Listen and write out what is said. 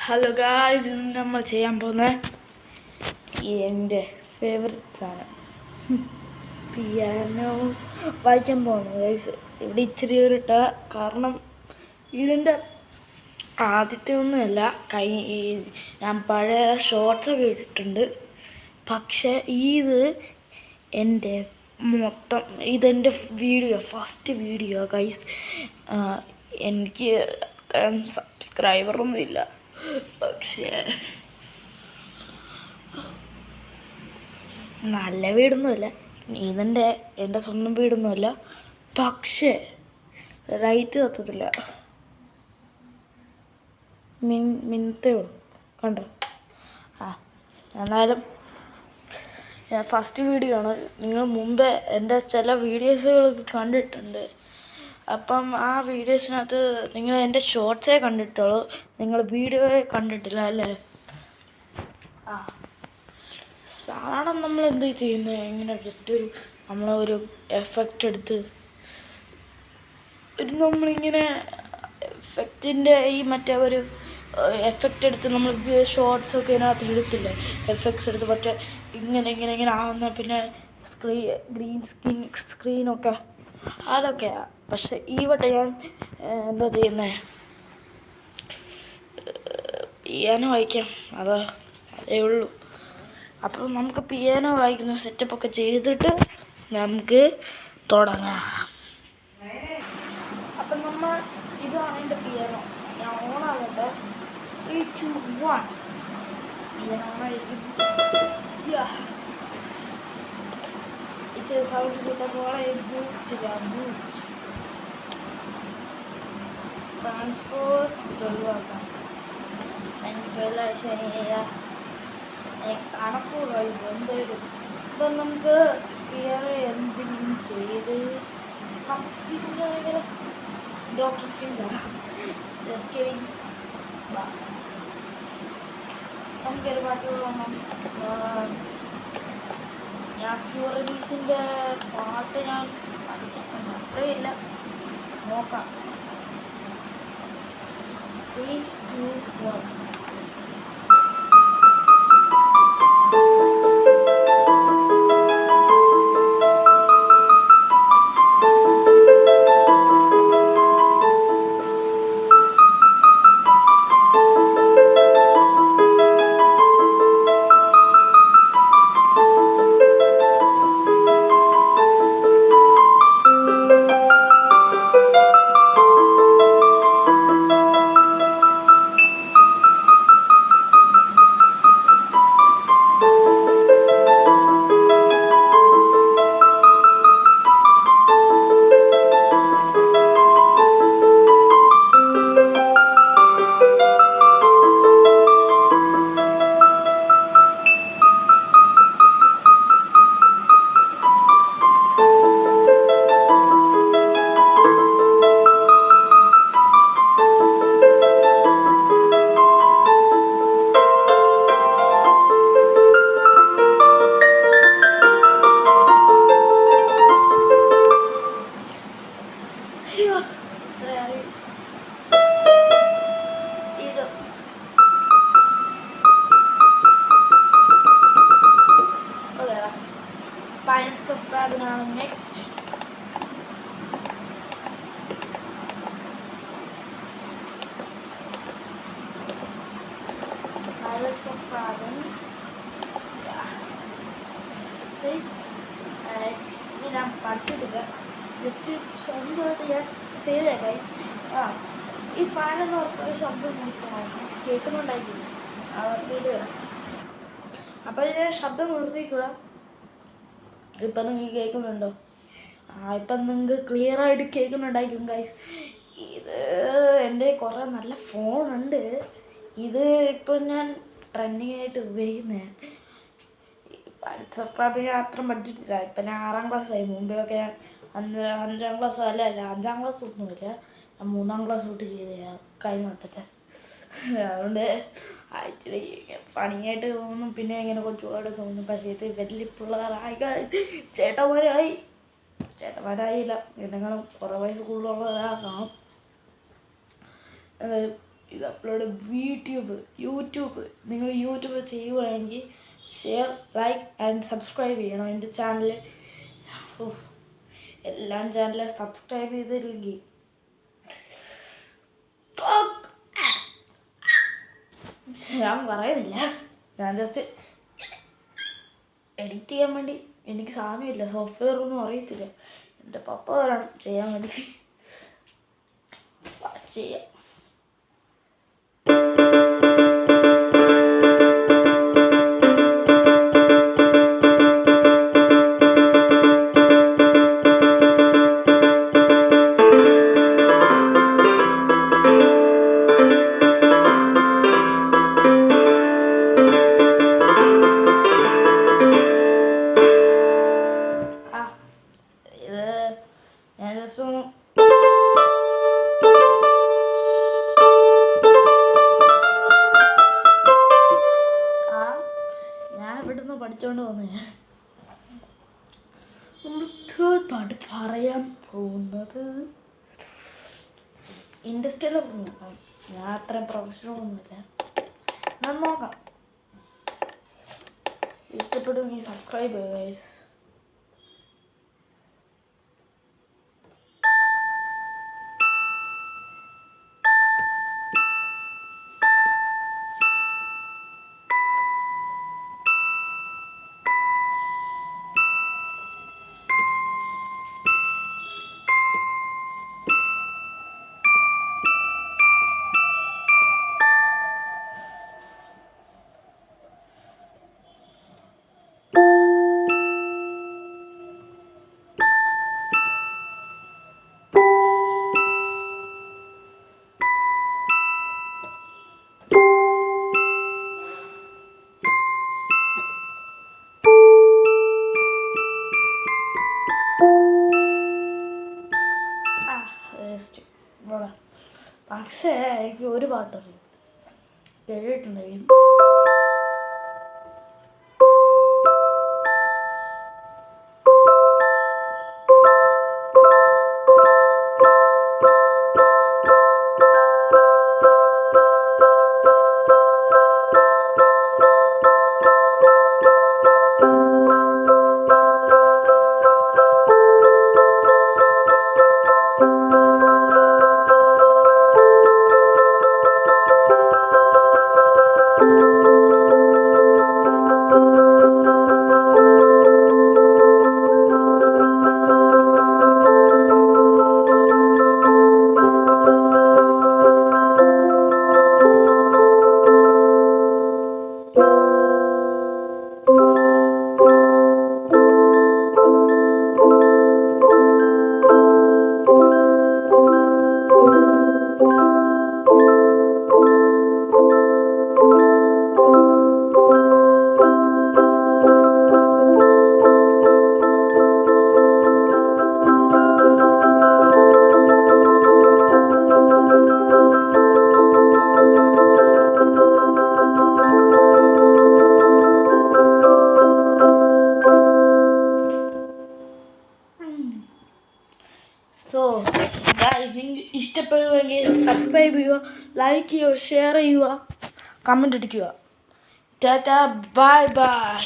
Hello guys, ഇന്ന് നമ്മൾ ചെയ്യാൻ പോകുന്ന എൻ്റെ ഫേവററ്റ് സാധനം പിയാനോ വായിക്കാൻ പോകുന്നു ഗായ്സ്. ഇവിടെ ഇച്ചിരി ഉരുട്ട കാരണം ഇതിൻ്റെ ആദ്യത്തെ ഒന്നുമല്ല. ഞാൻ പഴയ ഷോർട്സൊക്കെ ഇട്ടിട്ടുണ്ട്. പക്ഷേ ഇതെൻ്റെ ഫസ്റ്റ് വീഡിയോ ഗൈസ്. എനിക്ക് സബ്സ്ക്രൈബറൊന്നും ഇല്ല, പക്ഷേ നല്ല വീടൊന്നുമല്ല, എൻ്റെ സ്വന്തം വീടൊന്നുമല്ല. പക്ഷേ റൈറ്റ് തത്തത്തില്ല, മിന്നത്തേ ഉള്ളൂ. കണ്ടോ? എന്നാലും ഫസ്റ്റ് വീഡിയോ ആണ്. നിങ്ങൾ മുമ്പേ എൻ്റെ ചില വീഡിയോസുകളൊക്കെ കണ്ടിട്ടുണ്ട്. അപ്പം ആ വീഡിയോസിനകത്ത് നിങ്ങൾ എൻ്റെ ഷോർട്സേ കണ്ടിട്ടുള്ളൂ, നിങ്ങൾ വീഡിയോയെ കണ്ടിട്ടില്ല അല്ലേ? സാധാരണ നമ്മൾ എന്ത് ചെയ്യുന്നത്, ഇങ്ങനെ ജസ്റ്റ് നമ്മളൊരു എഫക്റ്റ് എടുത്ത് നമ്മളിങ്ങനെ എഫക്റ്റിൻ്റെ മറ്റേ ഒരു എഫക്റ്റ് എടുത്ത് നമ്മൾ ഷോർട്സൊക്കെ ഇതിനകത്ത് എടുത്തില്ലേ, എഫക്ട്സ് എടുത്ത് മറ്റേ ഇങ്ങനെ ആവുന്ന, പിന്നെ ഗ്രീൻ സ്ക്രീനൊക്കെ അതൊക്കെയാണ്. പക്ഷെ ഈ വട്ടം ഞാൻ എന്താ ചെയ്യുന്നത്, പിയാനോ വായിക്കാം, അതേ ഉള്ളൂ. അപ്പോൾ നമുക്ക് പിയാനോ വായിക്കുന്ന സെറ്റപ്പൊക്കെ ചെയ്തിട്ട് നമുക്ക് തുടങ്ങാം. അപ്പം ഇതാണ് എൻ്റെ പിയാനോ. ഞാൻ ഓണാകട്ടെ. 3, 2, 1. പിയാനോ ഓണായിരിക്കും. സൗണ്ട് കിട്ടുമ്പോൾ ബൂസ്റ്റ് ട്രാൻസ്പോസ് 12 ആക്കാം. എനിക്ക് 12 ആഴ്ച കണക്ക് കഴിയും എന്തായാലും. ഇപ്പം നമുക്ക് പിയാനോ എന്തെങ്കിലും ചെയ്ത് പിന്നെ ഇങ്ങനെ ഡോക്ടർ സ്ട്രേഞ്ചാണ് നമുക്കൊരു പാട്ട് തോന്നും. ഞാൻ ഫ്യൂർ റിലീസിൻ്റെ പാട്ട് ഞാൻ പഠിച്ചിട്ടുണ്ട്, അത്രയില്ല, നോക്കാം. 3, 2, 1. Pirates of Babylon next. Pirates of Babylon. ഞാൻ പഠിച്ചിട്ടില്ല, ജസ്റ്റ് സ്വന്തമായിട്ട് ഞാൻ ചെയ്തേ ഗൈസ്. ഈ ഫാനെന്ന് പറഞ്ഞ ശബ്ദം കേൾക്കുന്നുണ്ടായിരിക്കും, വീഡിയോ. അപ്പോൾ ഞാൻ ശബ്ദം നിർത്തിക്കുക. ഇപ്പം നിങ്ങൾക്ക് കേൾക്കുന്നുണ്ടോ? ഇപ്പം നിങ്ങൾക്ക് ക്ലിയറായിട്ട് കേൾക്കുന്നുണ്ടായിരിക്കും ഗൈസ്. ഇത് എൻ്റെ കുറേ നല്ല ഫോണുണ്ട്. ഇത് ഇപ്പം ഞാൻ ട്രെൻഡിങ് ആയിട്ട് ഉപയോഗിക്കുന്നത്. സബ്സ്ക്രൈബ് ഞാൻ അത്ര പഠിച്ചിട്ടില്ല. ഇപ്പം ഞാൻ 6ാം ക്ലാസ്സായി. മുമ്പെയൊക്കെ ഞാൻ 5ാം ക്ലാസ് അല്ല 5ാം ക്ലാസ് ഒന്നുമില്ല, ഞാൻ 3ാം ക്ലാസ് തൊട്ട് ചെയ്ത കഴിഞ്ഞ വട്ടത്തെ. അതുകൊണ്ട് ആക്ച്വലി ഫണിയായിട്ട് തോന്നും, പിന്നെ ഇങ്ങനെ കൊച്ചുപാട് തോന്നും. പക്ഷേ ഇത് വലിയ പിള്ളേരായി, ചേട്ടന്മാരായില്ല, ഇതിനെങ്കിലും കുറേ വയസ്സ് കൂടുതലുള്ളവരാ കാണും. ഇത് അപ്ലോഡ് യൂട്യൂബ് നിങ്ങൾ യൂട്യൂബ് ചെയ്യുകയാണെങ്കിൽ ഷെയർ, ലൈക്ക് ആൻഡ് സബ്സ്ക്രൈബ് ചെയ്യണം എൻ്റെ ചാനൽ. എല്ലാം ചാനൽ സബ്സ്ക്രൈബ് ചെയ്തില്ലെങ്കിൽ ഞാൻ പറയുന്നില്ല. ഞാൻ ജസ്റ്റ് എഡിറ്റ് ചെയ്യാൻ വേണ്ടി എനിക്ക് സാധനമില്ല, സോഫ്റ്റ്വെയർ ഒന്നും അറിയത്തില്ല. എൻ്റെ പപ്പ വരണം ചെയ്യാൻ വേണ്ടി. ചെയ്യാം. ഞാൻ ജസ്റ്റ് ഞാൻ ഇവിടുന്ന് പഠിച്ചോണ്ട് വന്നു. നമ്മൾ തേർഡ് പാർട്ട് പറയാൻ പോകുന്നത് ഇൻഡസ്ട്രിയിലെ നോക്കാം. ഞാൻ അത്രയും പ്രൊഫഷണൽ ഒന്നുമില്ല, ഞാൻ നോക്കാം. ഇഷ്ടപ്പെടുമെങ്കിൽ സബ്സ്ക്രൈബ് ചെയ്യുക ഗൈസ്. പക്ഷേ എനിക്ക് ഒരു പാട്ടറിയും കേട്ടിട്ടുണ്ടെങ്കിൽ നിങ്ങൾക്ക് ഇഷ്ടപ്പെടുമെങ്കിൽ സബ്സ്ക്രൈബ് ചെയ്യുക, ലൈക്ക് ചെയ്യുക, ഷെയർ ചെയ്യുക, കമൻ്റ് അടിക്കുക. Tata, bye bye.